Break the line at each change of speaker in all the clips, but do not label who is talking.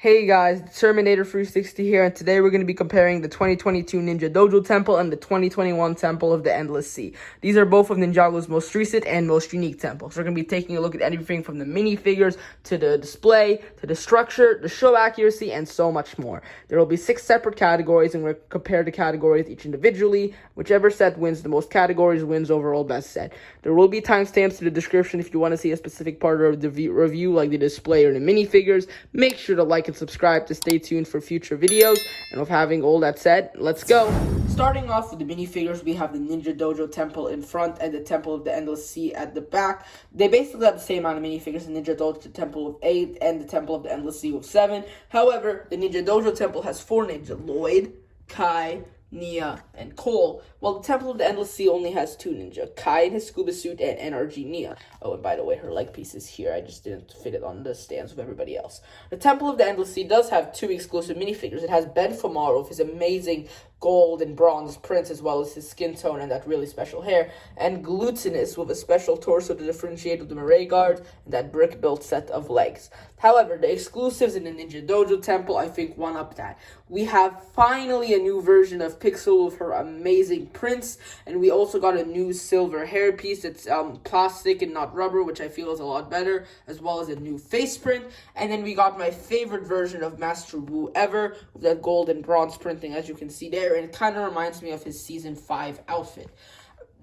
Hey guys, Terminator 360 here, and today we're going to be comparing the 2022 Ninja Dojo Temple and the 2021 Temple of the Endless Sea. These are both of Ninjago's most recent and most unique temples. We're going to be taking a look at everything from the minifigures, to the display, to the structure, the show accuracy, and so much more. There will be 6 separate categories, and we're going to compare the categories each individually. Whichever set wins the most categories wins overall best set. There will be timestamps in the description if you want to see a specific part of the review, like the display or the minifigures. Make sure to like and subscribe to stay tuned for future videos. And with having all that said, let's go. Starting off with the minifigures, we have the Ninja Dojo Temple in front and the Temple of the Endless Sea at the back. They basically have the same amount of minifigures, the Ninja Dojo Temple with 8 and the Temple of the Endless Sea with 7. However, the Ninja Dojo Temple has 4 ninja: Lloyd, Kai, Nia, and Cole, while the Temple of the Endless Sea only has 2 ninja, Kai in his scuba suit and NRG Nia. Oh, and by the way, her leg piece is here. I just didn't fit it on the stands with everybody else. The Temple of the Endless Sea does have 2 exclusive minifigures. It has Benthomaar with his amazing gold and bronze prints, as well as his skin tone and that really special hair, and Glutinous with a special torso to differentiate with the Maaray guards and that brick-built set of legs. However, the exclusives in the Ninja Dojo Temple, I think, one-up that. We have finally a new version of Pixal with her amazing prints, and we also got a new silver hairpiece that's plastic and not rubber, which I feel is a lot better, as well as a new face print. And then we got my favorite version of Master Wu ever, with that gold and bronze printing, as you can see there, and it kind of reminds me of his Season 5 outfit.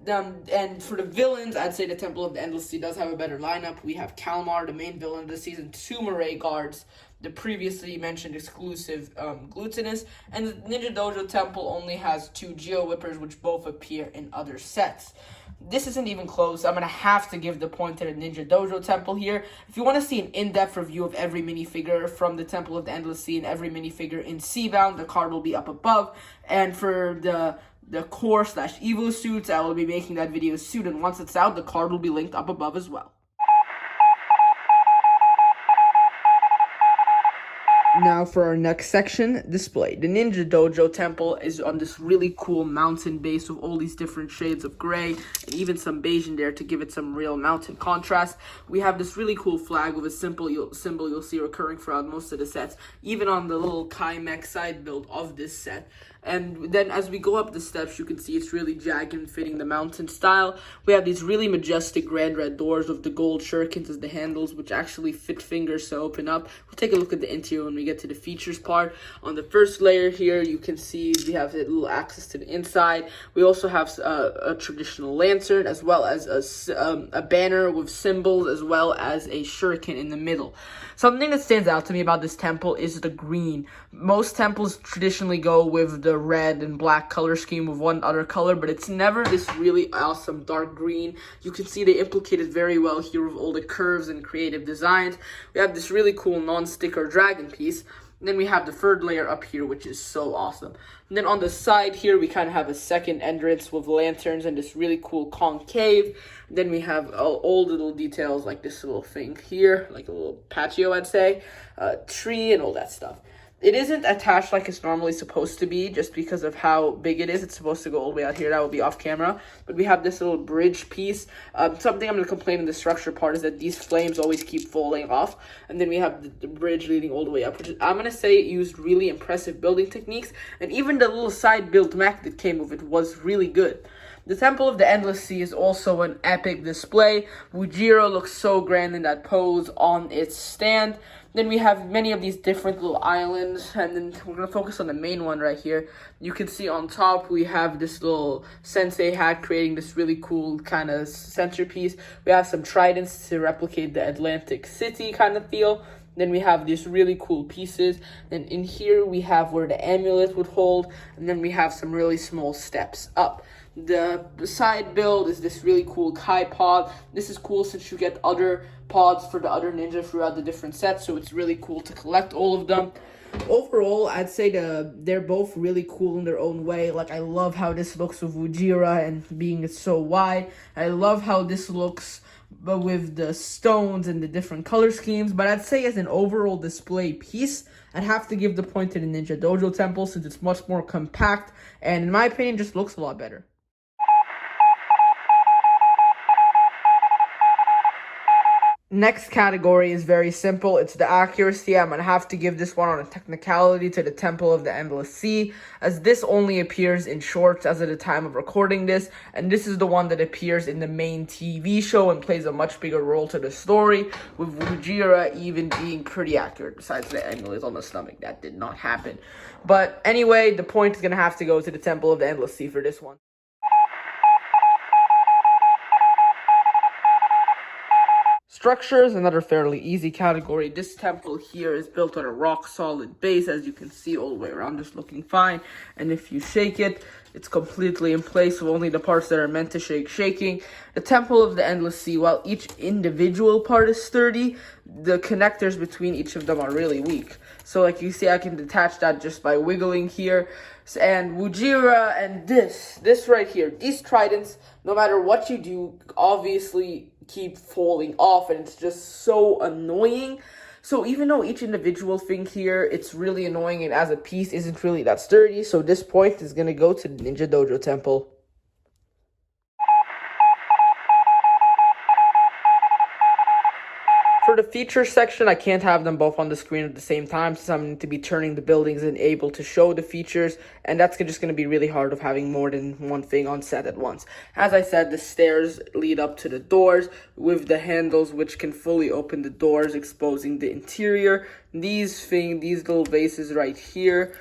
And for the villains, I'd say the Temple of the Endless Sea does have a better lineup. We have Kalmaar, the main villain of the season, 2 Maaray guards, the previously mentioned exclusive Glutinous, and the Ninja Dojo Temple only has 2 Geo Whippers, which both appear in other sets. This isn't even close. I'm going to have to give the point to the Ninja Dojo Temple here. If you want to see an in-depth review of every minifigure from the Temple of the Endless Sea and every minifigure in Seabound, the card will be up above. And for the core/Evo suits, I will be making that video soon, and once it's out, the card will be linked up above as well. Now for our next section, display. The Ninja Dojo Temple is on this really cool mountain base with all these different shades of gray and even some beige in there to give it some real mountain contrast. We have this really cool flag with a symbol you'll see recurring throughout most of the sets, even on the little Kai mech side build of this set. And then as we go up the steps, you can see it's really jagged and fitting the mountain style. We have these really majestic grand red doors with the gold shurikens as the handles, which actually fit fingers to open up. We'll take a look at the interior when we get to the features part. On the first layer here, you can see we have a little access to the inside. We also have a traditional lantern, as well as a banner with symbols, as well as a shuriken in the middle. Something that stands out to me about this temple is the green. Most temples traditionally go with the red and black color scheme with one other color, but it's never this really awesome dark green. You can see they implicated very well here with all the curves and creative designs. We have this really cool non-sticker dragon piece. And then we have the third layer up here, which is so awesome. And then on the side here, we kind of have a second entrance with lanterns and this really cool concave. And then we have all little details like this little thing here, like a little patio, I'd say, tree and all that stuff. It isn't attached like it's normally supposed to be, just because of how big it is. It's supposed to go all the way out here. That will be off camera. But we have this little bridge piece. Something I'm going to complain in the structure part is that these flames always keep falling off. And then we have the bridge leading all the way up, which is, I'm going to say, used really impressive building techniques. And even the little side build mech that came with it was really good. The Temple of the Endless Sea is also an epic display. Wujiro looks so grand in that pose on its stand. Then we have many of these different little islands, and then we're going to focus on the main one right here. You can see on top we have this little sensei hat creating this really cool kind of centerpiece. We have some tridents to replicate the Atlantic City kind of feel. Then we have these really cool pieces. Then in here we have where the amulet would hold, and then we have some really small steps up. The side build is this really cool Kai pod. This is cool since you get other pods for the other ninja throughout the different sets, so it's really cool to collect all of them. Overall, I'd say they're both really cool in their own way. Like, I love how this looks with Wujira and being so wide. I love how this looks but with the stones and the different color schemes. But I'd say as an overall display piece, I'd have to give the point to the Ninja Dojo Temple since it's much more compact and, in my opinion, just looks a lot better. Next category is very simple. It's the accuracy. I'm going to have to give this one on a technicality to the Temple of the Endless Sea, as this only appears in shorts as of the time of recording this, and this is the one that appears in the main TV show and plays a much bigger role to the story, with Vujira even being pretty accurate, besides the amulet on the stomach. That did not happen. But anyway, the point is going to have to go to the Temple of the Endless Sea for this one. Structure is another fairly easy category. This temple here is built on a rock-solid base, as you can see all the way around, just looking fine. And if you shake it, it's completely in place, with only the parts that are meant to shake shaking. The Temple of the Endless Sea, while each individual part is sturdy, the connectors between each of them are really weak. So like you see, I can detach that just by wiggling here. And Wujira and this right here, these tridents, no matter what you do, obviously keep falling off, and it's just so annoying. So even though each individual thing here, it's really annoying, and as a piece isn't really that sturdy, so this point is going to go to the Ninja Dojo Temple. For the feature section, I can't have them both on the screen at the same time, since I'm going to be turning the buildings and able to show the features, and that's just going to be really hard of having more than one thing on set at once. As I said, the stairs lead up to the doors with the handles which can fully open the doors, exposing the interior. These little vases right here,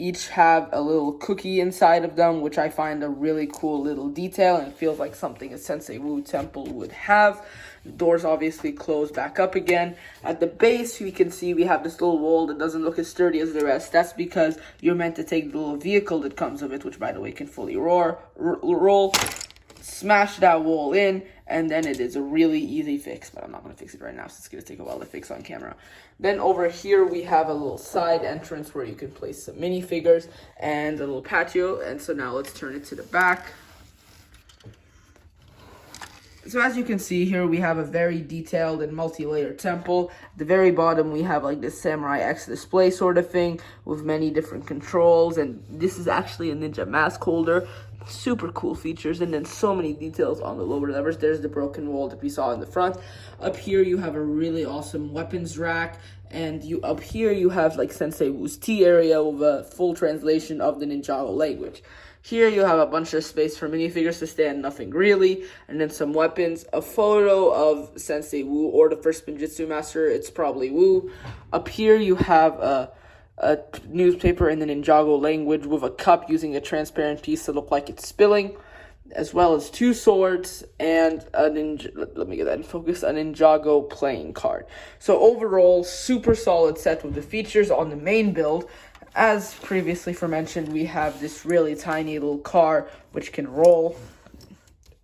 each have a little cookie inside of them, which I find a really cool little detail, and it feels like something a Sensei Wu temple would have. The doors obviously close back up again. At the base, we can see we have this little wall that doesn't look as sturdy as the rest. That's because you're meant to take the little vehicle that comes with it, which by the way can fully roll, smash that wall in, and then it is a really easy fix. But I'm not going to fix it right now, so it's going to take a while to fix on camera. Then over here we have a little side entrance where you can place some minifigures and a little patio. And so now let's turn it to the back. So as you can see here, we have a very detailed and multi-layered temple. At the very bottom, we have like this Samurai X display sort of thing with many different controls. And this is actually a ninja mask holder. Super cool features, and then so many details on the lower levers. There's the broken wall that we saw in the front. Up here you have a really awesome weapons rack, and up here you have like Sensei Wu's tea area with a full translation of the Ninjago language. Here you have a bunch of space for minifigures to stand, nothing really, and then some weapons, a photo of Sensei Wu or the first Spinjitzu master, it's probably Wu. Up here you have a newspaper in the Ninjago language with a cup using a transparent piece to look like it's spilling, as well as two swords and let me get that in focus, a Ninjago playing card. So overall, super solid set with the features on the main build. As previously mentioned, we have this really tiny little car which can roll.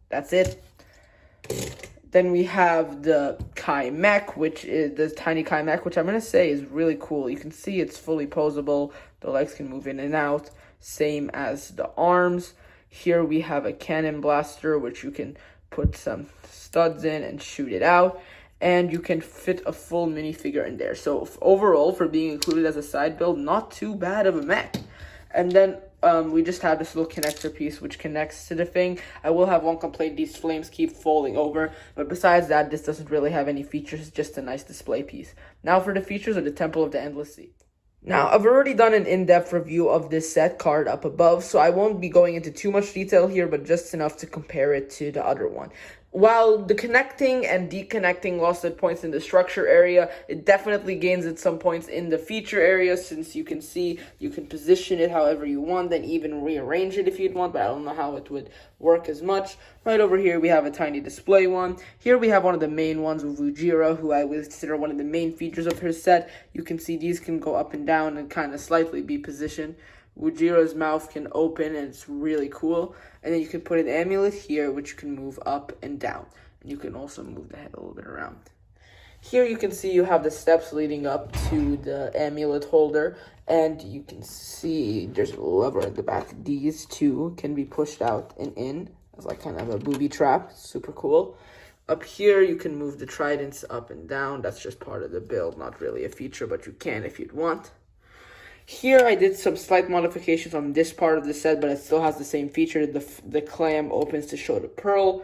That's it. Then we have the Kai mech, which is the tiny Kai mech, which I'm going to say is really cool. You can see it's fully posable. The legs can move in and out, same as the arms. Here we have a cannon blaster, which you can put some studs in and shoot it out. And you can fit a full minifigure in there. So overall, for being included as a side build, not too bad of a mech. And then we just have this little connector piece which connects to the thing. I will have one complaint: these flames keep falling over. But besides that, this doesn't really have any features. It's just a nice display piece. Now for the features of the Temple of the Endless Sea. Now, I've already done an in-depth review of this set card up above, so I won't be going into too much detail here, but just enough to compare it to the other one. While the connecting and deconnecting lost at points in the structure area, it definitely gains at some points in the feature area, since you can see you can position it however you want, then even rearrange it if you'd want, but I don't know how it would work as much. Right over here we have a tiny display one. Here we have one of the main ones with Ujira, who I would consider one of the main features of her set. You can see these can go up and down and kind of slightly be positioned. Ujira's mouth can open, and it's really cool. And then you can put an amulet here, which can move up and down. And you can also move the head a little bit around. Here you can see you have the steps leading up to the amulet holder. And you can see there's a lever at the back. These two can be pushed out and in as like kind of a booby trap. Super cool. Up here you can move the tridents up and down. That's just part of the build, not really a feature, but you can if you'd want. Here I did some slight modifications on this part of the set, but it still has the same feature. The clam opens to show the pearl.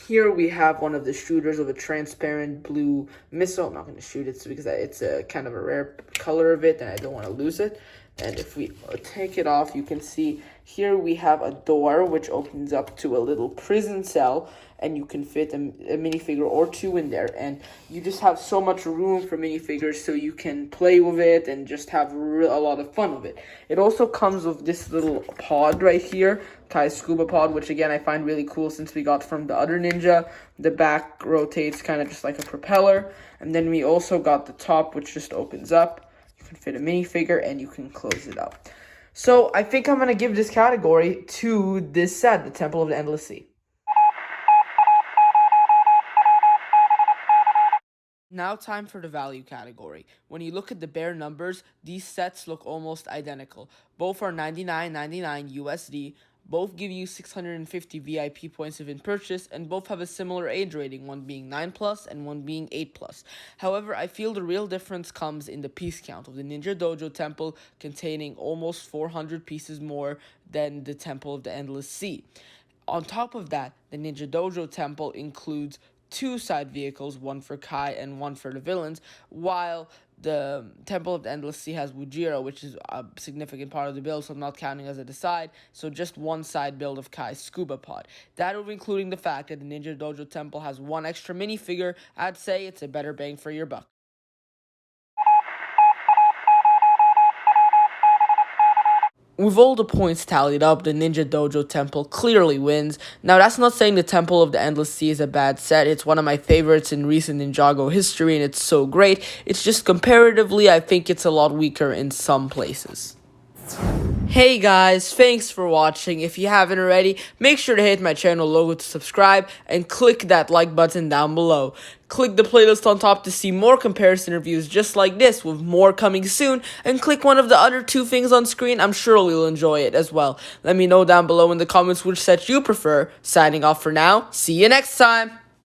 Here we have one of the shooters of a transparent blue missile. I'm not going to shoot it because it's a kind of a rare color of it and I don't want to lose it. And if we take it off, you can see here we have a door which opens up to a little prison cell, and you can fit a minifigure or two in there. And you just have so much room for minifigures, so you can play with it and just have a lot of fun with it. It also comes with this little pod right here, Kai's Scuba pod, which again I find really cool since we got from the other Ninja. The back rotates kind of just like a propeller. And then we also got the top, which just opens up. You can fit a minifigure and you can close it up. So I think I'm going to give this category to this set, the Temple of the Endless Sea. Now time for the value category. When you look at the bare numbers, these sets look almost identical. Both are $99.99 USD. Both give you 650 VIP points of in-purchase, and both have a similar age rating, one being 9+ and one being 8+. However, I feel the real difference comes in the piece count of the Ninja Dojo Temple, containing almost 400 pieces more than the Temple of the Endless Sea. On top of that, the Ninja Dojo Temple includes 2 side vehicles, one for Kai and one for the villains, while the Temple of the Endless Sea has Wujiro, which is a significant part of the build, so I'm not counting as a side, so just one side build of Kai's Scuba pod. That over including the fact that the Ninja Dojo Temple has one extra minifigure, I'd say it's a better bang for your buck. With all the points tallied up, the Ninja Dojo Temple clearly wins. Now, that's not saying the Temple of the Endless Sea is a bad set. It's one of my favorites in recent Ninjago history, and it's so great. It's just comparatively, I think it's a lot weaker in some places. Hey guys, thanks for watching. If you haven't already, make sure to hit my channel logo to subscribe and click that like button down below. Click the playlist on top to see more comparison reviews just like this, with more coming soon, and click one of the other 2 things on screen. I'm sure you'll enjoy it as well. Let me know down below in the comments which set you prefer. Signing off for now. See you next time.